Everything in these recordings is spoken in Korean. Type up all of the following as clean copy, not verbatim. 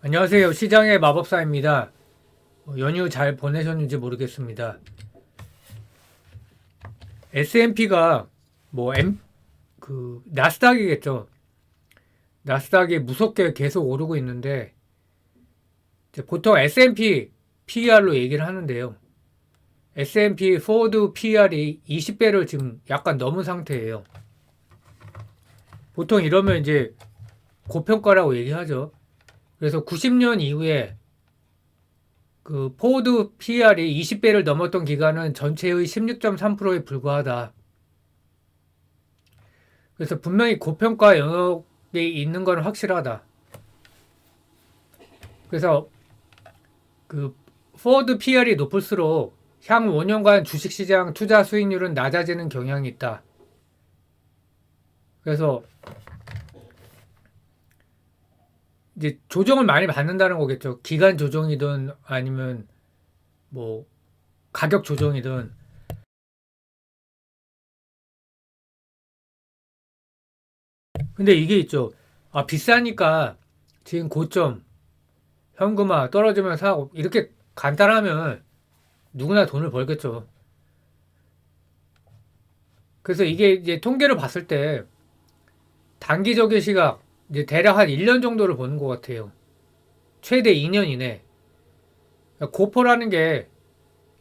안녕하세요. 시장의 마법사입니다. 연휴 잘 보내셨는지 모르겠습니다. S&P가 나스닥이겠죠. 나스닥이 무섭게 계속 오르고 있는데 이제 보통 S&P PER로 얘기를 하는데요. S&P 포워드 PER이 20배를 지금 약간 넘은 상태예요. 보통 이러면 이제 고평가라고 얘기하죠. 그래서 90년 이후에 그 포워드 PER이 20배를 넘었던 기간은 전체의 16.3%에 불과하다. 그래서 분명히 고평가 영역에 있는 건 확실하다. 그래서 그 포워드 PER이 높을수록 향후 5년간 주식시장 투자 수익률은 낮아지는 경향이 있다. 그래서 이제 조정을 많이 받는다는 거겠죠. 기간 조정이든 아니면 뭐 가격 조정이든. 근데 이게 있죠. 아, 비싸니까 지금 고점 현금화 떨어지면 사고 이렇게 간단하면 누구나 돈을 벌겠죠. 그래서 이게 이제 통계를 봤을 때 단기적인 시각 이제 대략 한 1년 정도를 보는 것 같아요. 최대 2년 이내. 고포라는 게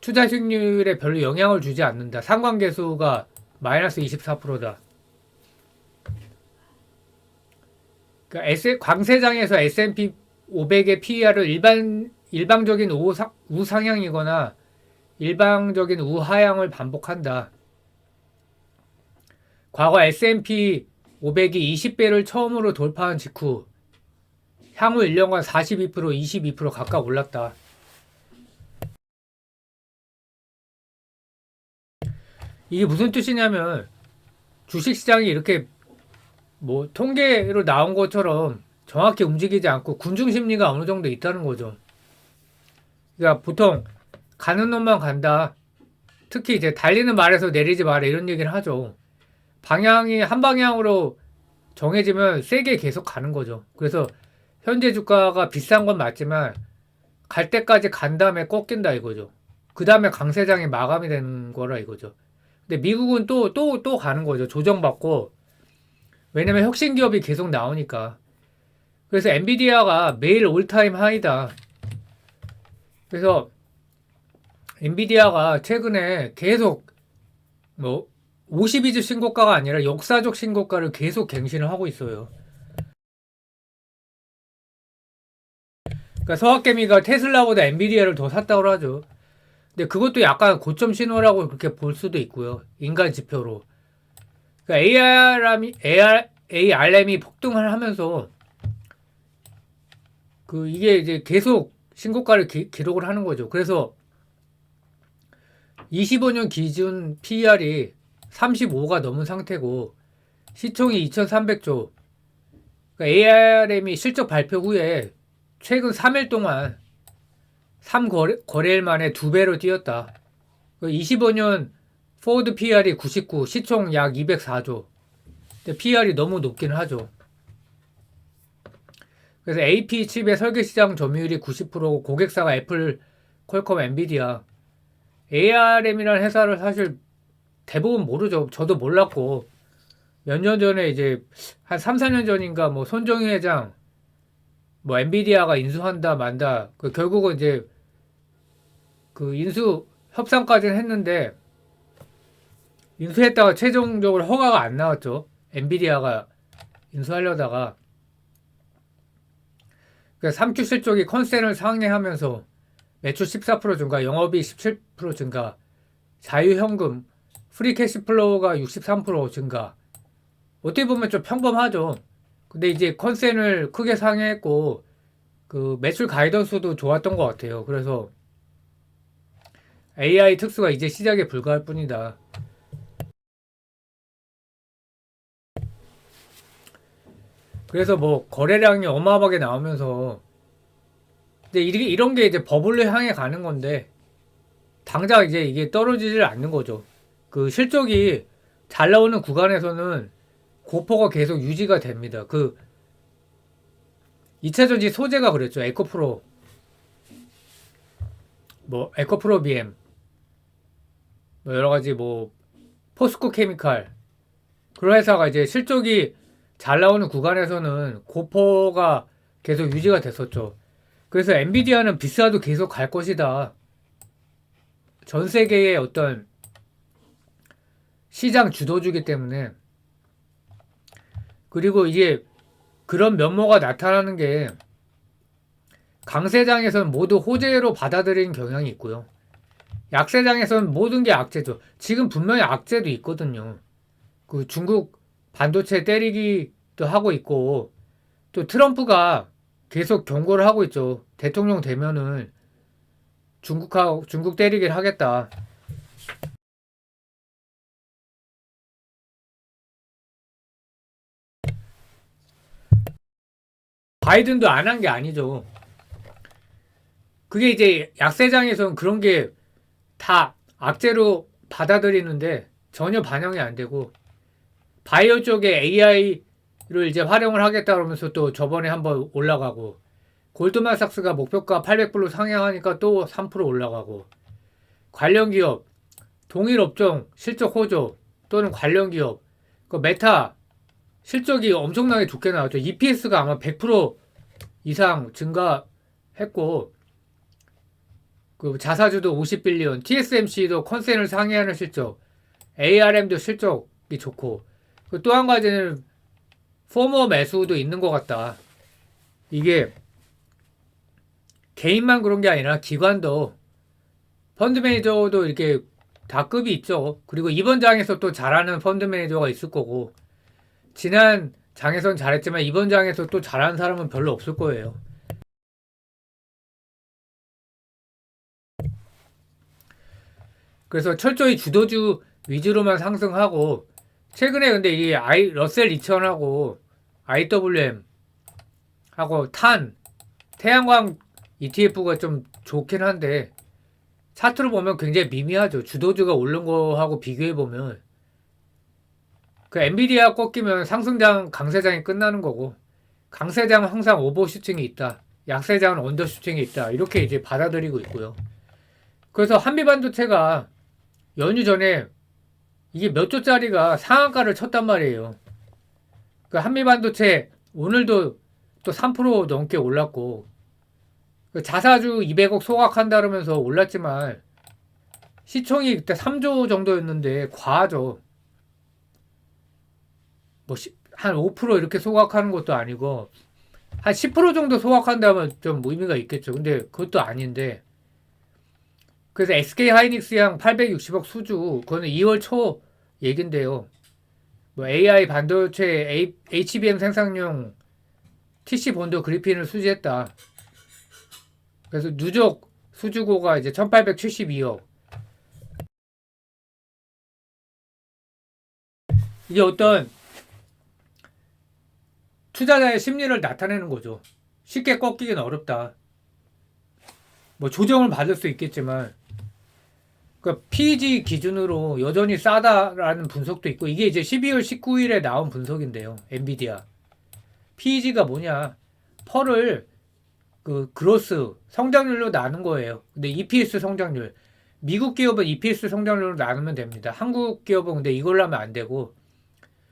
투자 수익률에 별로 영향을 주지 않는다. 상관계수가 마이너스 24%다. 그러니까 광세장에서 S&P 500의 PER을 일방적인 우상향이거나 일방적인 우하향을 반복한다. 과거 S&P 500이 20배를 처음으로 돌파한 직후 향후 1년간 42%, 22% 각각 올랐다. 이게 무슨 뜻이냐면 주식시장이 이렇게 뭐 통계로 나온 것처럼 정확히 움직이지 않고 군중 심리가 어느 정도 있다는 거죠. 그러니까 보통 가는 놈만 간다. 특히 이제 달리는 말에서 내리지 마라 이런 얘기를 하죠. 방향이 한 방향으로 정해지면 세게 계속 가는 거죠. 그래서 현재 주가가 비싼 건 맞지만 갈 때까지 간 다음에 꺾인다 이거죠. 그 다음에 강세장이 마감이 되는 거라 이거죠. 근데 미국은 또 가는 거죠. 조정받고. 왜냐면 혁신 기업이 계속 나오니까. 그래서 엔비디아가 매일 올타임 하이다. 그래서 엔비디아가 최근에 계속 뭐 52주 신고가가 아니라 역사적 신고가를 계속 갱신을 하고 있어요. 그러니까 서학개미가 테슬라보다 엔비디아를 더 샀다고 하죠. 근데 그것도 약간 고점 신호라고 그렇게 볼 수도 있고요. 인간 지표로. 그러니까 ARM이 폭등을 하면서 그 이게 이제 계속 신고가를 기록을 하는 거죠. 그래서 25년 기준 PER이 35가 넘은 상태고 시총이 2,300조. 그러니까 ARM이 실적 발표 후에 최근 3일 동안 3거래일 만에 2배로 뛰었다. 25년 포워드 PER이 99, 시총 약 204조. 근데 PER이 너무 높긴 하죠. 그래서 AP 칩의 설계 시장 점유율이 90%고 고객사가 애플, 퀄컴, 엔비디아. ARM이라는 회사를 사실 대부분 모르죠. 저도 몰랐고 몇 년 전에 이제 한 3, 4년 전인가 뭐 손정희 회장 뭐 엔비디아가 인수한다 만다. 결국은 이제 그 인수 협상까지는 했는데 인수했다가 최종적으로 허가가 안 나왔죠. 엔비디아가 인수하려다가 3주 실적이 컨센을 상회하면서 매출 14% 증가, 영업이익 17% 증가, 자유현금, 프리캐시플로우가 63% 증가. 어떻게 보면 좀 평범하죠. 근데 이제 컨센을 크게 상회했고 그 매출 가이던스도 좋았던 것 같아요. 그래서 AI 특수가 이제 시작에 불과할 뿐이다. 그래서 뭐 거래량이 어마어마하게 나오면서 근데 이런 게 이제 버블로 향해 가는 건데 당장 이제 이게 떨어지질 않는 거죠. 그 실적이 잘 나오는 구간에서는 고퍼가 계속 유지가 됩니다. 그 2차전지 소재가 그랬죠. 에코프로, 뭐 에코프로 BM, 뭐 여러 가지 뭐 포스코 케미칼 그런 회사가 이제 실적이 잘 나오는 구간에서는 고퍼가 계속 유지가 됐었죠. 그래서 엔비디아는 비싸도 계속 갈 것이다. 전 세계의 어떤 시장 주도주기 때문에. 그리고 이게 그런 면모가 나타나는 게 강세장에서는 모두 호재로 받아들이는 경향이 있고요. 약세장에서는 모든 게 악재죠. 지금 분명히 악재도 있거든요. 그 중국 반도체 때리기도 하고 있고, 또 트럼프가 계속 경고를 하고 있죠. 대통령 되면은 중국 때리기를 하겠다. 바이든도 안 한 게 아니죠. 그게 이제 약세장에서는 그런 게 다 악재로 받아들이는데 전혀 반영이 안 되고, 바이오 쪽에 AI를 이제 활용을 하겠다 그러면서 또 저번에 한번 올라가고, 골드만삭스가 목표가 800불로 상향하니까 또 3% 올라가고, 관련 기업, 동일 업종 실적 호조 또는 관련 기업, 그 메타 실적이 엄청나게 좋게 나왔죠. EPS가 아마 100% 이상 증가했고, 그 자사주도 50빌리언, TSMC도 컨센을 상회하는 실적, ARM도 실적이 좋고, 또 한 가지는 포머 매수도 있는 것 같다. 이게 개인만 그런 게 아니라 기관도, 펀드 매니저도 이렇게 다 급이 있죠. 그리고 이번 장에서 또 잘하는 펀드 매니저가 있을 거고, 지난 장에선 잘했지만 이번 장에서 또 잘하는 사람은 별로 없을 거예요. 그래서 철저히 주도주 위주로만 상승하고, 최근에 근데 이 러셀 2000하고 IWM 하고 태양광 ETF가 좀 좋긴 한데, 차트로 보면 굉장히 미미하죠. 주도주가 오른 거하고 비교해 보면 그 엔비디아 꺾이면 상승장 강세장이 끝나는 거고, 강세장은 항상 오버슈팅이 있다, 약세장은 언더슈팅이 있다, 이렇게 이제 받아들이고 있고요. 그래서 한미반도체가 연휴 전에 이게 몇 조짜리가 상한가를 쳤단 말이에요. 그 한미반도체 오늘도 또 3% 넘게 올랐고, 그 자사주 200억 소각한다 그러면서 올랐지만 시총이 그때 3조 정도였는데 과하죠. 뭐 한 5% 이렇게 소각하는 것도 아니고 한 10% 정도 소각한다면 좀 의미가 있겠죠. 근데 그것도 아닌데, 그래서 SK 하이닉스양 860억 수주, 그거는 2월 초 얘긴데요. 뭐 AI 반도체 HBM 생산용 TC 본드 그리핀을 수주했다. 그래서 누적 수주고가 이제 1872억. 이게 어떤 투자자의 심리를 나타내는 거죠. 쉽게 꺾이긴 어렵다. 뭐 조정을 받을 수 있겠지만, 그 PEG 기준으로 여전히 싸다라는 분석도 있고, 이게 이제 12월 19일에 나온 분석인데요. 엔비디아. PEG가 뭐냐? 펄을 그 그로스 성장률로 나눈 거예요. 근데 EPS 성장률. 미국 기업은 EPS 성장률로 나누면 됩니다. 한국 기업은 근데 이걸로 하면 안 되고,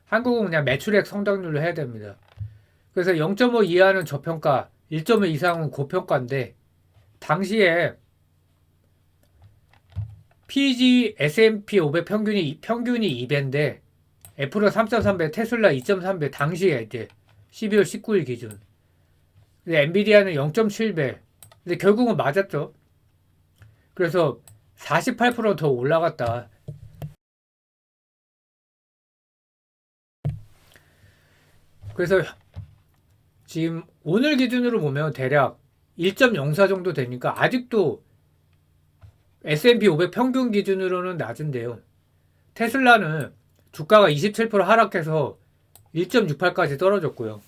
한국은 그냥 매출액 성장률로 해야 됩니다. 그래서 0.5 이하는 저평가, 1.5 이상은 고평가인데, 당시에 PEG S&P 500 평균이 2배인데 애플은 3.3배, 테슬라 2.3배, 당시에 이제 12월 19일 기준. 근데 엔비디아는 0.7배. 근데 결국은 맞았죠. 그래서 48%더 올라갔다. 그래서 지금 오늘 기준으로 보면 대략 1.04 정도 되니까 아직도 S&P 500 평균 기준으로는 낮은데요. 테슬라는 주가가 27% 하락해서 1.68까지 떨어졌고요.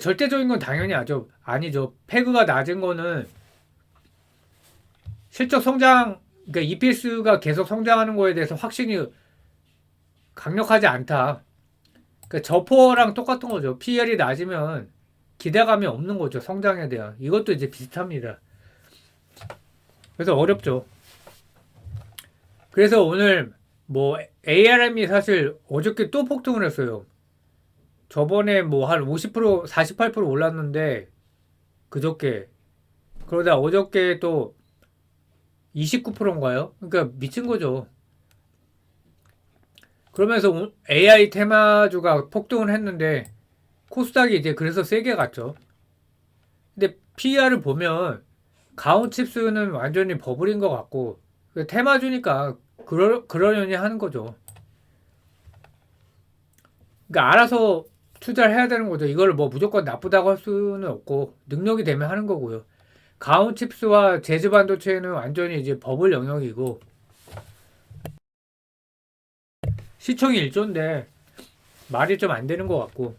절대적인 건 당연히 아니죠. 페그가 낮은 거는 실적 성장, 그러니까 EPS가 계속 성장하는 거에 대해서 확신이 강력하지 않다. 그러니까 저포랑 똑같은 거죠. PER이 낮으면 기대감이 없는 거죠. 성장에 대한. 이것도 이제 비슷합니다. 그래서 어렵죠. 그래서 오늘 뭐 ARM이 사실 어저께 또 폭등을 했어요. 저번에 뭐 한 50%, 48% 올랐는데 그저께 그러다 어저께 또 29%인가요? 그러니까 미친 거죠. 그러면서 AI 테마주가 폭등을 했는데 코스닥이 이제 그래서 세게 갔죠. 근데 PER을 보면 가온칩스는 완전히 버블인 것 같고 테마주니까 그러려니 하는 거죠. 그러니까 알아서 투자를 해야 되는 거죠. 이걸 뭐 무조건 나쁘다고 할 수는 없고 능력이 되면 하는 거고요. 가온칩스와 제즈반도체는 완전히 이제 버블 영역이고 시총이 1조인데 말이 좀 안 되는 것 같고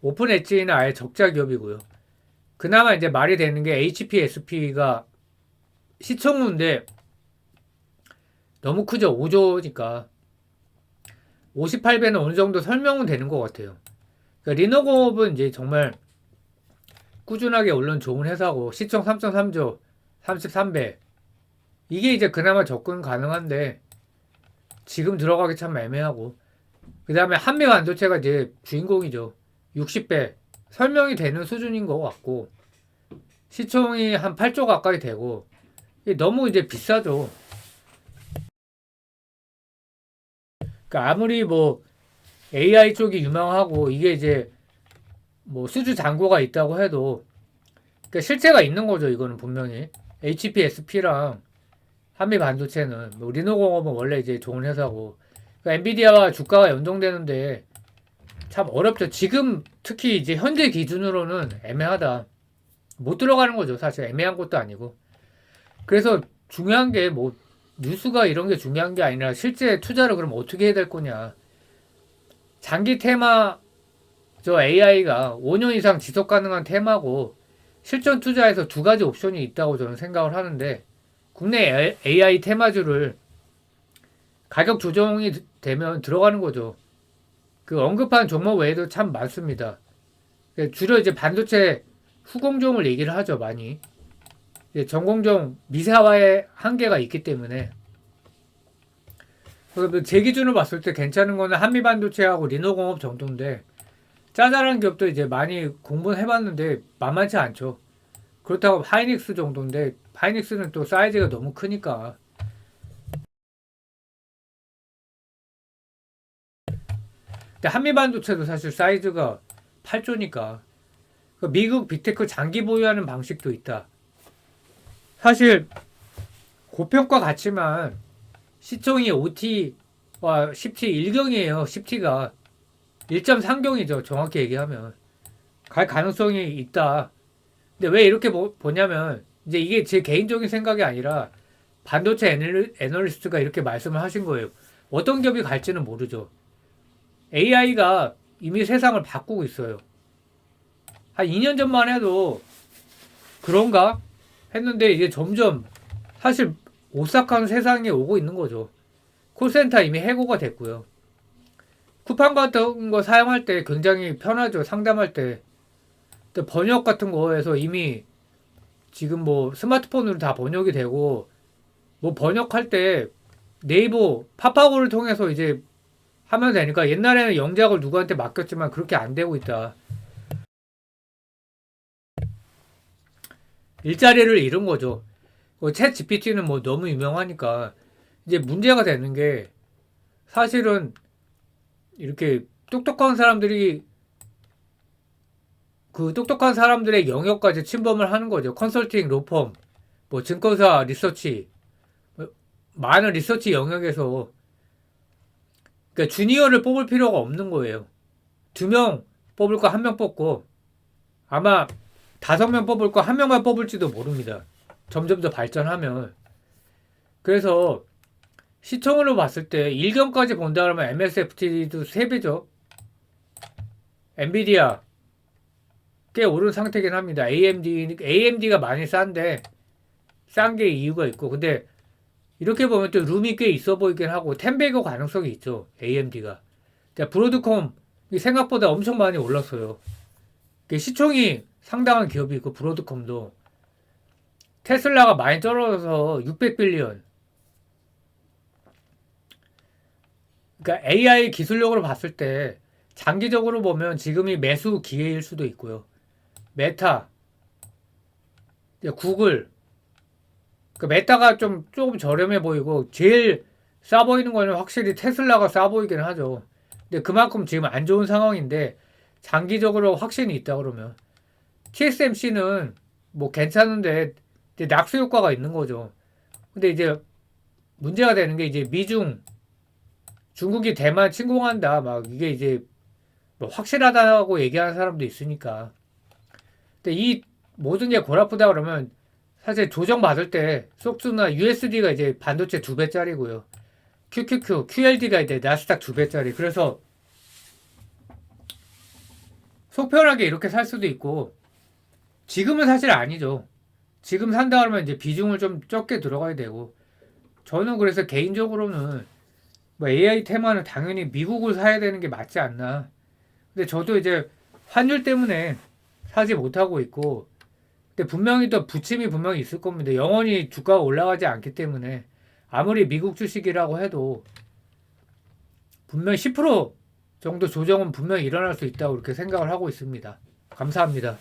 오픈 엣지는 아예 적자 기업이고요. 그나마 이제 말이 되는 게 HPSP가 시총인데 너무 크죠. 5조니까 58배는 어느 정도 설명은 되는 것 같아요. 그러니까 리노공업은 이제 정말 꾸준하게 올른 좋은 회사고 시총 3.3조 33배 이게 이제 그나마 접근 가능한데 지금 들어가기 참 애매하고 그 다음에 한미반도체가 이제 주인공이죠. 60배 설명이 되는 수준인 것 같고 시총이 한 8조 가까이 되고 너무 이제 비싸죠. 그러니까 아무리 뭐 AI 쪽이 유명하고 이게 이제 뭐 수주 잔고가 있다고 해도 그러니까 실체가 있는 거죠. 이거는 분명히 HPSP랑 한미 반도체는 뭐 리노공업은 원래 이제 좋은 회사고 그러니까 엔비디아와 주가가 연동되는데 참 어렵죠. 지금 특히 이제 현재 기준으로는 애매하다. 못 들어가는 거죠. 사실 애매한 것도 아니고. 그래서 중요한 게 뭐 뉴스가 이런 게 중요한 게 아니라 실제 투자를 그럼 어떻게 해야 될 거냐. 장기 테마 저 AI가 5년 이상 지속 가능한 테마고 실전 투자에서 두 가지 옵션이 있다고 저는 생각을 하는데 국내 AI 테마주를 가격 조정이 되면 들어가는 거죠. 그 언급한 종목 외에도 참 많습니다. 주로 이제 반도체 후공정을 얘기를 하죠, 많이. 전공정 미사화의 한계가 있기 때문에. 그래서 제 기준으로 봤을 때 괜찮은 거는 한미반도체하고 리노공업 정도인데, 짜잘한 기업도 이제 많이 공부는 해봤는데, 만만치 않죠. 그렇다고 하이닉스 정도인데, 하이닉스는 또 사이즈가 너무 크니까. 근데 한미반도체도 사실 사이즈가 8조니까. 미국 빅테크 장기 보유하는 방식도 있다. 사실 고평가 같지만 시총이 OT와 10T 1경이에요. 10T가 1.3경이죠. 정확히 얘기하면 갈 가능성이 있다. 근데 왜 이렇게 보냐면 이제 이게 제 개인적인 생각이 아니라 반도체 애널리스트가 이렇게 말씀을 하신 거예요. 어떤 기업이 갈지는 모르죠. AI가 이미 세상을 바꾸고 있어요. 한 2년 전만 해도 그런가 했는데 이제 점점 사실 오싹한 세상에 오고 있는 거죠. 콜센터 이미 해고가 됐고요. 쿠팡 같은 거 사용할 때 굉장히 편하죠. 상담할 때. 근데 번역 같은 거에서 이미 지금 뭐 스마트폰으로 다 번역이 되고 뭐 번역할 때 네이버 파파고를 통해서 이제 하면 되니까 옛날에는 영작을 누구한테 맡겼지만 그렇게 안 되고 있다. 일자리를 잃은 거죠. 챗 GPT는 뭐 너무 유명하니까 이제 문제가 되는 게 사실은 이렇게 똑똑한 사람들이 그 똑똑한 사람들의 영역까지 침범을 하는 거죠. 컨설팅, 로펌, 뭐 증권사 리서치, 많은 리서치 영역에서 그러니까 주니어를 뽑을 필요가 없는 거예요. 2명 뽑을 거 1명 뽑고 아마 5명 뽑을 거 1명만 뽑을지도 모릅니다. 점점 더 발전하면. 그래서 시총으로 봤을 때 1경까지 본다 그러면 MSFT도 3배죠. 엔비디아 꽤 오른 상태긴 합니다. AMD가 많이 싼데 싼 게 이유가 있고 근데 이렇게 보면 또 룸이 꽤 있어 보이긴 하고 10배거 가능성이 있죠. AMD가. 브로드콤 이 생각보다 엄청 많이 올랐어요. 시총이 상당한 기업이 있고 브로드컴도 테슬라가 많이 떨어져서 600빌리언. 그러니까 AI 기술력으로 봤을 때 장기적으로 보면 지금이 매수 기회일 수도 있고요. 메타, 구글, 그 메타가 조금 저렴해 보이고 제일 싸 보이는 거는 확실히 테슬라가 싸 보이긴 하죠. 근데 그만큼 지금 안 좋은 상황인데 장기적으로 확신이 있다 그러면 TSMC는 뭐 괜찮은데 이제 낙수 효과가 있는 거죠. 근데 이제 문제가 되는 게 이제 미중 중국이 대만 침공한다 막 이게 이제 뭐 확실하다고 얘기하는 사람도 있으니까. 근데 이 모든 게 골아프다 그러면 사실 조정 받을 때 속수나 USD가 이제 반도체 2배짜리고요. QLD가 이제 나스닥 2배짜리. 그래서 속편하게 이렇게 살 수도 있고 지금은 사실 아니죠. 지금 산다 그러면 이제 비중을 좀 적게 들어가야 되고 저는 그래서 개인적으로는 뭐 AI 테마는 당연히 미국을 사야 되는 게 맞지 않나. 근데 저도 이제 환율 때문에 사지 못하고 있고 근데 분명히 또 부침이 분명히 있을 겁니다. 영원히 주가가 올라가지 않기 때문에 아무리 미국 주식이라고 해도 분명히 10% 정도 조정은 분명히 일어날 수 있다고 그렇게 생각을 하고 있습니다. 감사합니다.